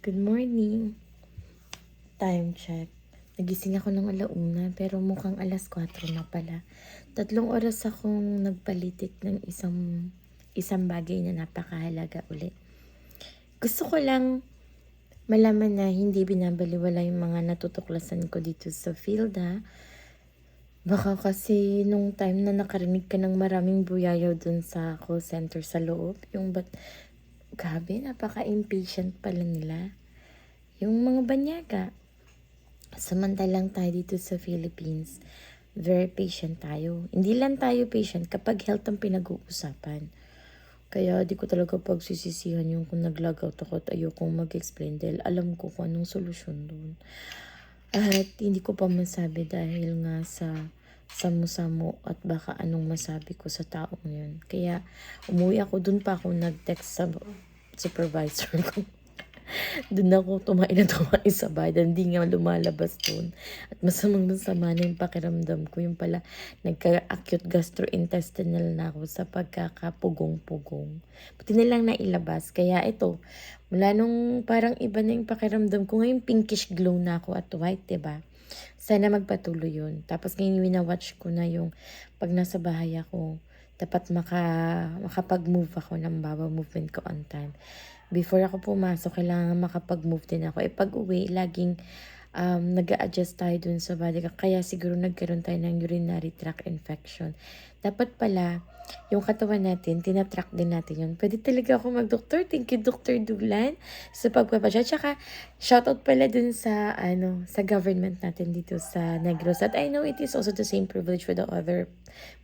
Good morning. Time check. Nagising ako ng 1:00 pero mukhang 4:00 na pala. 3 oras akong nagpalitik ng isang bagay na napakahalaga ulit. Gusto ko lang malaman na hindi binabaliwala yung mga natutuklasan ko dito sa field ha. Baka kasi nung time na nakarinig ka ng maraming buyayaw dun sa call center sa loob, yung grabe, napaka-impatient pala nila. Yung mga banyaga. Samantalang tayo dito sa Philippines, very patient tayo. Hindi lang tayo patient kapag health ang pinag-uusapan. Kaya di ko talaga pagsisisihan yung kung nag-log out ako at ayokong mag-explain dahil alam ko kung anong solusyon doon. At hindi ko pa masabi dahil nga sa samo-samo at baka anong masabi ko sa taong yun. Kaya umuwi ako, dun pa ako nag-text sa supervisor ko. Doon ako tumain sa bahay dahil hindi nga lumalabas doon. At masama na yung pakiramdam ko. Yung pala, nagka-acute gastrointestinal na ako sa pagkakapugong-pugong. Buti na lang nailabas. Kaya ito, mula nung parang iba na yung pakiramdam ko, ngayon pinkish glow na ako at white, diba? Sana magpatuloy yun. Tapos ngayon winawatch ko na yung pag nasa bahay ako, dapat makapag-move ako ng bawat movement ko on time. Before ako pumasok, kailangan makapag-move din ako. Pag uwi, laging nag-a-adjust tayo dun sa body. Kaya siguro nagkaroon tayo ng urinary tract infection. Dapat pala, yung katawan natin, tinatrack din natin yun. Pwede talaga ako mag-doktor. Thank you, Dr. Dulan, sa pagpapasya. Tsaka, shoutout pala dun sa, sa government natin dito sa Negros. At I know it is also the same privilege with the other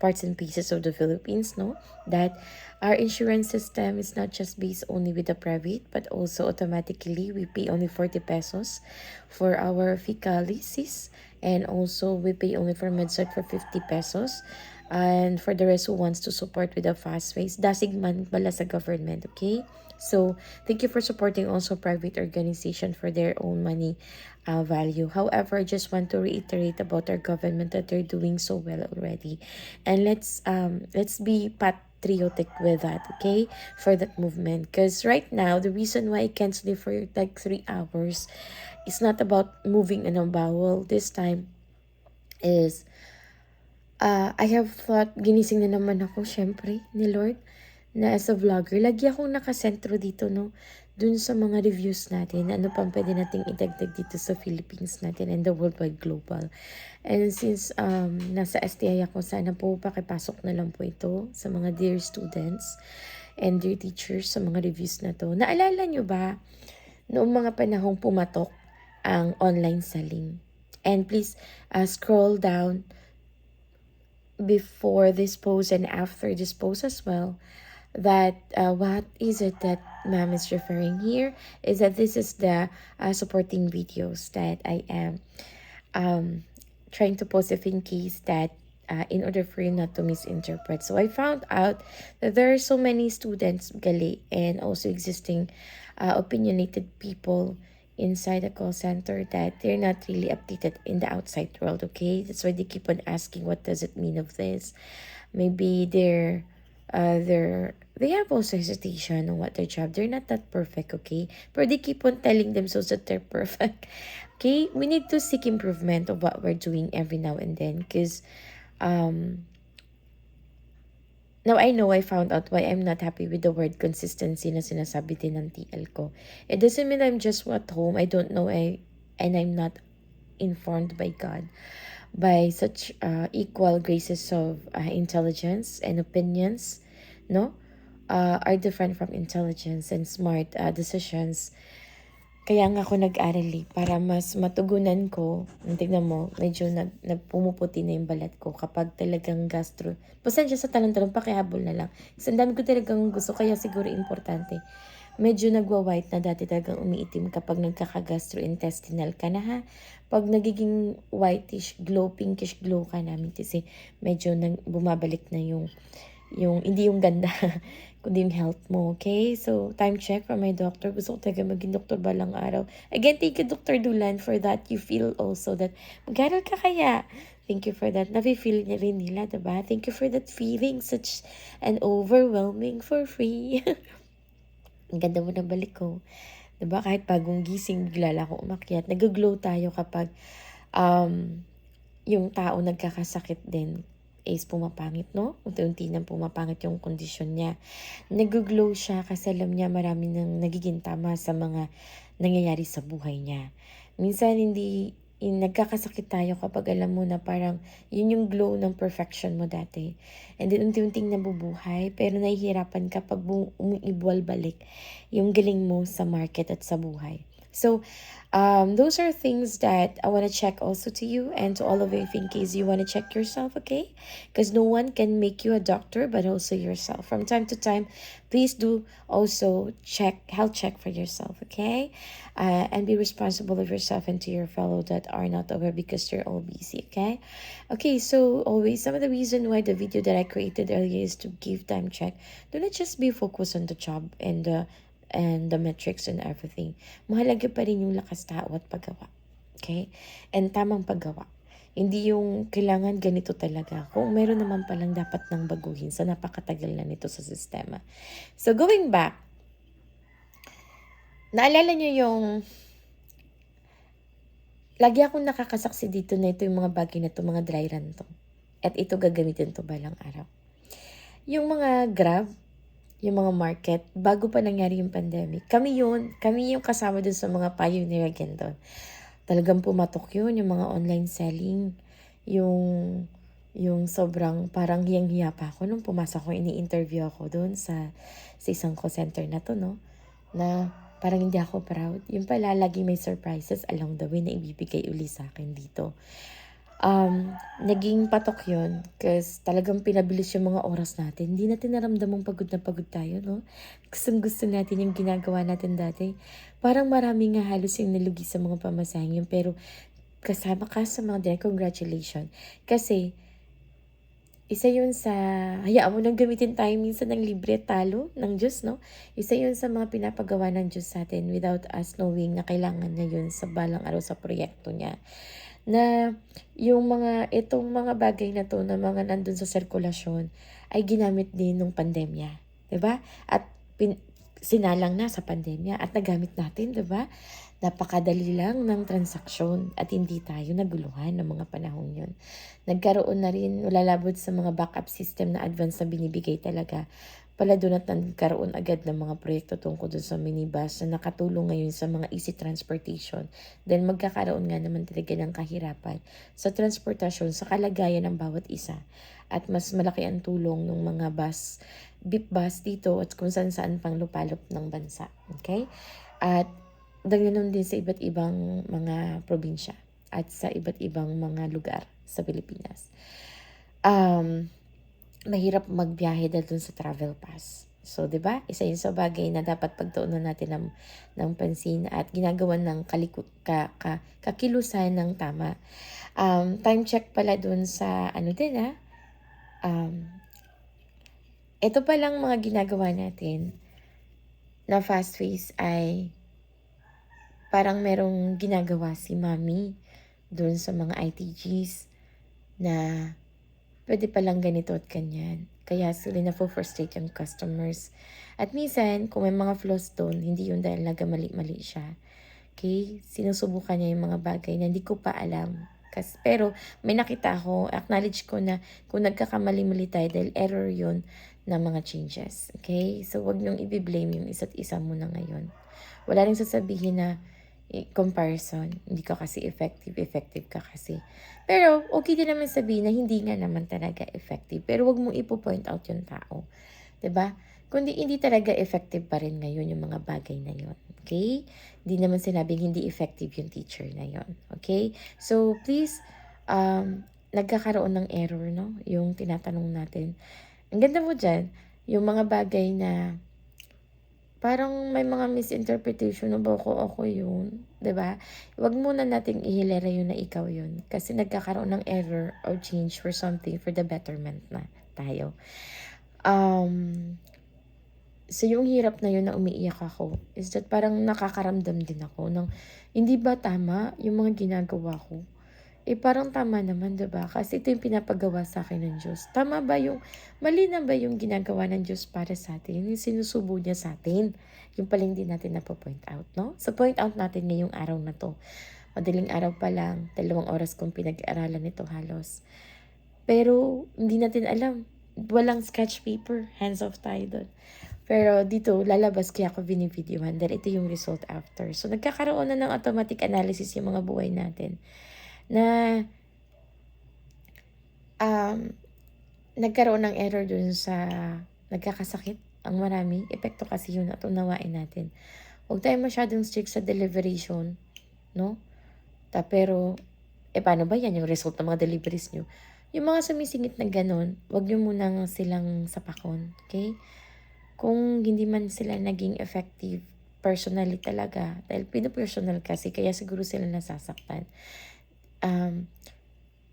parts and pieces of the Philippines, no? That our insurance system is not just based only with the private, but also automatically we pay only 40 pesos for our fecalysis, and also we pay only for MedSert for 50 pesos. And for the rest who wants to support with a fast phase, dasig man pala sa government, okay? So, thank you for supporting also private organization for their own money value. However, I just want to reiterate about our government that they're doing so well already. And let's be patriotic with that, okay? For that movement. Because right now, the reason why I can't sleep for like 3 hours is not about moving in a bowel. This time is I have thought, ginising na naman ako, syempre, ni Lord, na as a vlogger, lagi akong nakasentro dito, no? Dun sa mga reviews natin, ano pang pwede nating idagdag dito sa Philippines natin and the worldwide global. And since nasa STI ako, sana po pakipasok na lang po ito sa mga dear students and dear teachers sa mga reviews na to. Naalala nyo ba, noong mga panahong pumatok ang online selling? And please scroll down before this post and after this post as well, that what is it that ma'am is referring here is that this is the supporting videos that I am trying to post if in case that in order for you not to misinterpret. So I found out that there are so many students, gali, and also existing opinionated people inside the call center that they're not really updated in the outside world, okay? That's why they keep on asking, what does it mean of this? Maybe they have also hesitation on what their job. They're not that perfect, okay? But they keep on telling themselves that they're perfect. Okay? We need to seek improvement of what we're doing every now and then, because now, I know I found out why I'm not happy with the word consistency na sinasabi din ng TL ko. It doesn't mean I'm just at home. I don't know, and I'm not informed by God by such equal graces of intelligence and opinions, no? Are different from intelligence and smart decisions. Kaya nga ako nag-aral para mas matugunan ko. Tignan mo, medyo nagpumuputi na yung balat ko kapag talagang gastro. Pasensya sa talong-talong, pakihabol na lang. Kasi ang dami ko talagang gusto, kaya siguro importante. Medyo nagwa-white na, dati talagang umiitim kapag nagkaka-gastrointestinal ka na, ha. Pag nagiging whitish glow, pinkish glow ka na, kasi medyo bumabalik na yung hindi yung ganda, kundi yung health mo, okay? So, time check from my doctor. Gusto ko talaga maging doktor balang araw. Again, thank you, Dr. Dulan, for that. You feel also that mag-aral ka kaya. Thank you for that. Nafe-feel niya rin nila, diba? Thank you for that feeling, such an overwhelming for free. Ang ganda mo ng balik ko. 'Di ba? Kahit bagong gising, bigla lang ako umakyat. Nag-glow tayo kapag um, yung tao nagkakasakit din is pumapangit, no? Unti-unti nang pumapangit yung kondisyon niya. Nag-glow siya kasi alam niya marami nang nagiging tama sa mga nangyayari sa buhay niya. Minsan nagkakasakit tayo kapag alam mo na parang yun yung glow ng perfection mo dati. And then unti-unting nabubuhay pero nahihirapan kapag umiibwal balik yung galing mo sa market at sa buhay. So, those are things that I want to check also to you and to all of you if in case you want to check yourself, okay? Because no one can make you a doctor, but also yourself. From time to time, please do also health check for yourself, okay? And be responsible of yourself and to your fellow that are not aware because you're all busy, okay? Okay, so always some of the reason why the video that I created earlier is to give time check. Do not just be focused on the job and the metrics and everything. Mahalaga pa rin yung lakas tao at paggawa. Okay? And tamang paggawa. Hindi yung kailangan ganito talaga. Kung meron naman palang dapat nang baguhin sa napakatagal na nito sa sistema. So going back, naalala nyo yung lagi akong nakakasaksi dito na ito yung mga bagay na to, mga dry run to. At ito gagamitin to balang araw. Yung mga Grab, yung mga market, bago pa nangyari yung pandemic. Kami yung kasama dun sa mga pioneer again doon. Talagang pumatok yun, yung mga online selling, yung, yung sobrang parang hiyang-hiya pa ako nung pumasok ko, ini-interview ako doon sa isang call center na to, no? Na parang hindi ako proud. Yung pala, lagi may surprises along the way na ibibigay uli sa akin dito. Naging patok yun kasi talagang pinabilis yung mga oras natin. Hindi natin naramdamang pagod na pagod tayo, no? Gustong-gusto natin yung ginagawa natin dati. Parang marami nga halos yung nalugi sa mga pamasahin yun. Pero kasama ka sa mga din, congratulations. Kasi isa yun sa, hayaan mo nang gamitin tayo minsan ng libre talo ng Diyos, no? Isa yun sa mga pinapagawa ng Diyos sa atin without us knowing na kailangan niya yun sa balang araw sa proyekto niya. Na itong mga bagay na to na mga nandun sa sirkulasyon ay ginamit din nung pandemya. 'Di ba? At sinalang na sa pandemya at nagamit natin, 'di ba? Napakadali lang ng transaksyon at hindi tayo naguluhan ng mga panahon yun. Nagkaroon na rin, lalabot sa mga backup system na advance na binibigay talaga pala doon at nagkaroon agad ng mga proyekto tungkol doon sa minibus na nakatulong ngayon sa mga easy transportation. Then magkakaroon nga naman talaga ng kahirapan sa transportasyon sa kalagayan ng bawat isa. At mas malaki ang tulong ng mga beep bus dito at kung saan pang lupalop ng bansa. Okay? At ganoon din sa iba't ibang mga probinsya at sa iba't ibang mga lugar sa Pilipinas. Mahirap magbiyahe dahil dun sa travel pass. So, 'di ba? Isa 'yun sa bagay na dapat pagtuunan natin ng pansin at ginagawan ng kakilusan ng tama. Time check pala dun sa ano din ito palang mga ginagawa natin na fast pace ay parang merong ginagawa si Mami dun sa mga ITGs na pwede palang ganito at ganyan. Kaya sila na-frustrate yung customers. At minsan, kung may mga flaws doon, hindi yun dahil nagamali-mali siya. Okay? Sinusubukan niya yung mga bagay na hindi ko pa alam. Pero may nakita ako, acknowledge ko na kung nagkakamali-mali tayo dahil error yun na mga changes. Okay? So, wag niyong i-blame yung isa't isa muna ngayon. Wala rin sasabihin na comparison. Hindi ka kasi effective ka kasi. Pero, okay din naman sabihin na hindi nga naman talaga effective. Pero wag mong ipo-point out yung tao. 'Di ba? Kundi hindi talaga effective pa rin ngayon yung mga bagay na yon. Okay? Hindi naman sinabing hindi effective yung teacher na yon. Okay? So, please, nagkakaroon ng error, no? Yung tinatanong natin. Ang ganda mo dyan, yung mga bagay na parang may mga misinterpretation na ako yun, 'di ba? Huwag muna nating ihilera yun na ikaw yun kasi nagkakaroon ng error or change for something for the betterment na tayo. So yung hirap na yun na umiiyak ako is that parang nakakaramdam din ako ng hindi ba tama yung mga ginagawa ko? parang tama naman, 'di ba? Kasi ito yung pinapagawa sa akin ng Diyos. Tama ba yung, mali na ba yung ginagawa ng Diyos para sa atin? Yung sinusubo niya sa atin. Yung pala hindi natin napo-point out, no? So, point out natin ngayong araw na to. Madaling araw pa lang, 2 oras kong pinag-aralan ito halos. Pero, hindi natin alam. Walang sketch paper. Hands off tayo doon. Pero dito, lalabas kaya ako binivideohan dahil ito yung result after. So, nagkakaroon na ng automatic analysis yung mga buhay natin na nagkaroon ng error dun sa nagkakasakit. Ang marami, epekto kasi yun at unawain natin. Huwag tayo masyadong strict sa deliberation, no? Pero, paano ba yan? Yung result ng mga deliveries nyo. Yung mga sumisingit na ganun, huwag nyo munang silang sapakon, okay? Kung hindi man sila naging effective personally talaga, dahil pinopersonal kasi, kaya siguro sila nasasaktan.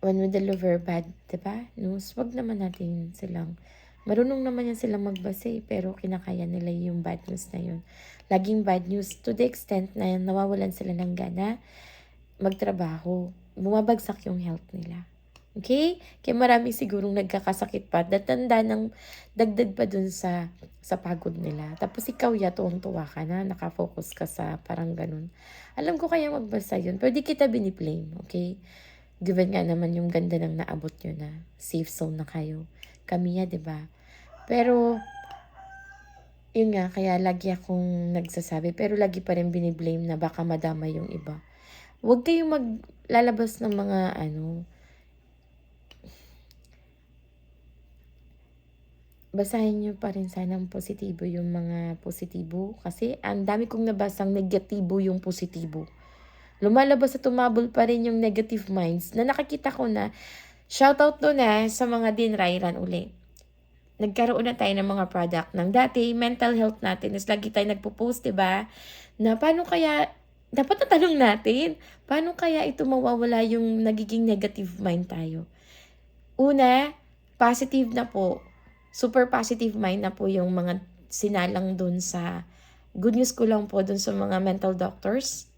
When we deliver bad, diba? News, wag naman natin silang, marunong naman yan silang magbase, pero kinakaya nila yung bad news na yun. Laging bad news to the extent na nawawalan sila ng gana magtrabaho. Bumabagsak yung health nila. Okay? Kaya marami sigurong nagkakasakit pa. Datanda ng dagdag pa dun sa pagod nila. Tapos ikaw tuwang-tuwa ka na, nakafocus ka sa parang ganun. Alam ko kaya magbasa yun, pero di kita biniblame, okay? Given nga naman yung ganda ng naabot nyo na safe zone na kayo. Kami diba? Pero, yun nga, kaya lagi akong nagsasabi, pero lagi pa rin biniblame na baka madama yung iba. Huwag kayong maglalabas ng mga basahin nyo pa rin sana ang positibo yung mga positibo. Kasi ang dami kong nabasang negatibo yung positibo. Lumalabas at tumabol pa rin yung negative minds na nakakita ko na, shoutout doon sa mga dinrairan uli. Nagkaroon na tayo ng mga product ng dati, mental health natin is lagi tayo nagpo-post, diba? Na paano kaya, dapat natanong natin, paano kaya ito mawawala yung nagiging negative mind tayo? Una, positive na po. Super positive mind na po yung mga sinalang dun sa, good news ko lang po dun sa mga mental doctors.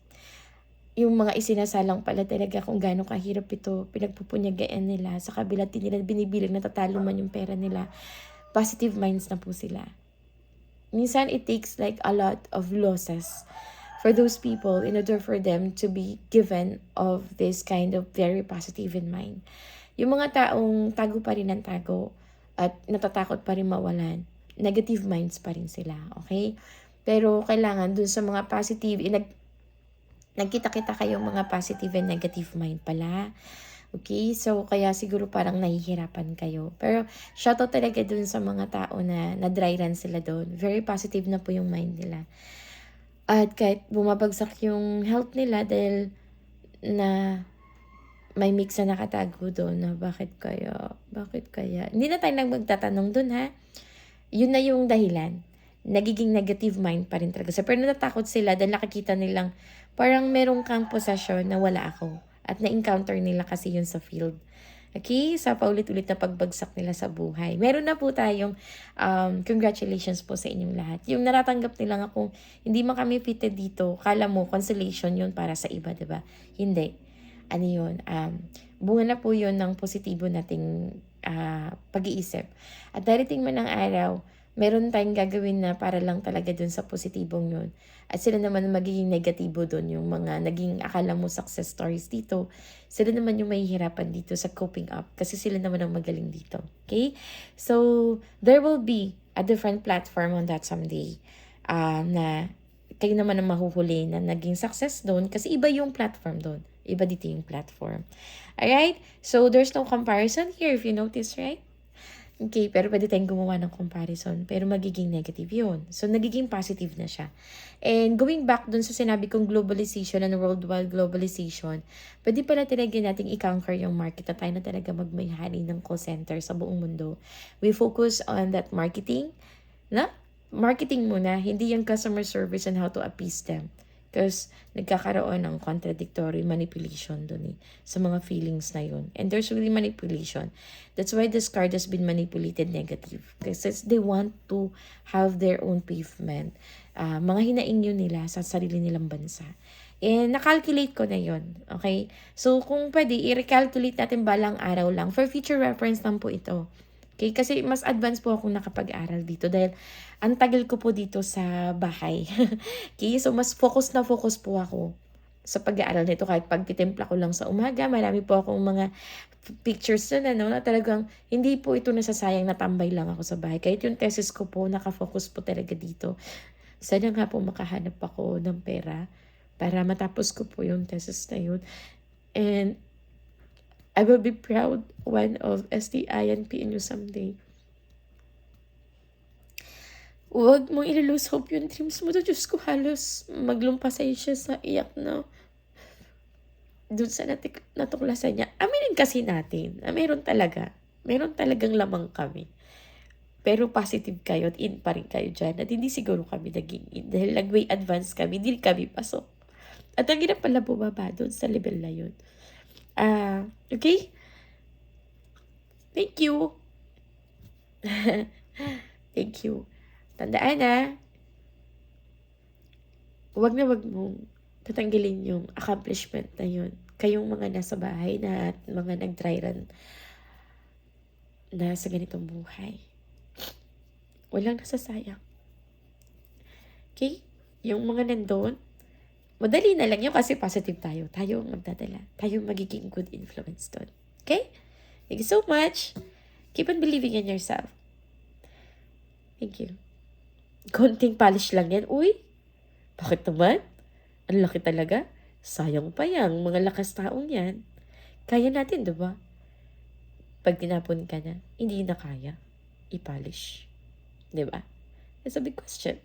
Yung mga isinasalang pala talaga kung gaano kahirap ito, pinagpupunyagaan nila, sa kabila din nila binibilang natatalo man yung pera nila. Positive minds na po sila. Minsan it takes like a lot of losses for those people in order for them to be given of this kind of very positive in mind. Yung mga taong tago pa rin ng tago at natatakot pa rin mawalan, negative minds pa rin sila, okay? Pero kailangan dun sa mga positive, nagkita-kita kayong mga positive and negative mind pala. Okay? So, kaya siguro parang nahihirapan kayo. Pero, shoutout talaga dun sa mga tao na na-dry run sila doon. Very positive na po yung mind nila. At kahit bumabagsak yung health nila dahil na may mix na nakatago doon na bakit kaya? Hindi na tayo magtatanong doon ha. Yun na yung dahilan. Nagiging negative mind pa rin talaga. So, pero natatakot sila dahil nakikita nilang parang merong kang possession na wala ako. At na-encounter nila kasi yun sa field. Okay? Sa paulit-ulit na pagbagsak nila sa buhay. Meron na po tayong congratulations po sa inyong lahat. Yung naratanggap nila nga kung hindi man kami fitted dito, kala mo consolation yun para sa iba, diba? Hindi. Ano yun? Bunga na po yun ng positibo nating pag-iisip. At darating man ang araw, meron tayong gagawin na para lang talaga dun sa positibong yun. At sila naman magiging negatibo dun, yung mga naging akala mo success stories dito. Sila naman yung mahihirapan dito sa coping up kasi sila naman ang magaling dito. Okay? So, there will be a different platform on that someday na kayo naman ang mahuhuli na naging success doon kasi iba yung platform doon. Iba dito yung platform. Alright? So, there's no comparison here if you notice, right? Okay, pero pwede tayong gumawa ng comparison. Pero magiging negative yun. So, nagiging positive na siya. And going back dun sa sinabi kong globalization and worldwide globalization, pwede pala talaga nating i-conquer yung market na tayo na talaga magmayari ng call center sa buong mundo. We focus on that marketing, na? Marketing muna, hindi yung customer service and how to appease them. Because nagkakaroon ng contradictory manipulation dun sa mga feelings na yun. And there's really manipulation. That's why this card has been manipulated negative. Because they want to have their own pavement. Mga hinaing yun nila sa sarili nilang bansa. And nakalculate ko na yun. Okay? So, kung pwede, i-recalculate natin balang araw lang. For future reference lang po ito. Okay? Kasi mas advance po akong nakapag-aral dito dahil ang tagal ko po dito sa bahay. Okay? So, mas focus na focus po ako sa pag-aaral nito. Kahit pagtitimpla ko lang sa umaga, marami po akong mga pictures na na talagang hindi po ito nasasayang, natambay lang ako sa bahay. Kahit yung thesis ko po, nakafocus po talaga dito. Sana nga po makahanap ako ng pera para matapos ko po yung thesis na yun. And I will be proud one of STI and PNU someday. Huwag mong ilulose hope yung dreams mo. Diyos ko, halos maglumpasay siya sa iyak na dun sa natuklasan niya. Aminin kasi natin na meron talagang lamang kami. Pero positive kayo at in pa rin kayo dyan. At hindi siguro kami naging in. Dahil nag-way advance kami, hindi kami pasok. At ang hirap pala bumaba doon sa level na yun. Okay? Thank you. Thank you. Tandaan wag mong tatanggalin yung accomplishment na yun. Kayong mga nasa bahay na at mga nag-dry run na sa ganitong buhay. Walang nasasayang. Okay? Yung mga nandun, madali na lang yun kasi positive tayo. Tayo ang magdadala. Tayo magiging good influence doon. Okay? Thank you so much. Keep on believing in yourself. Thank you. Konting polish lang yan. Uy, bakit naman? Ang laki talaga. Sayang pa yan. Mga lakas taong yan. Kaya natin, diba? Pag tinapon ka na, hindi na kaya i-polish. Diba? That's a big question.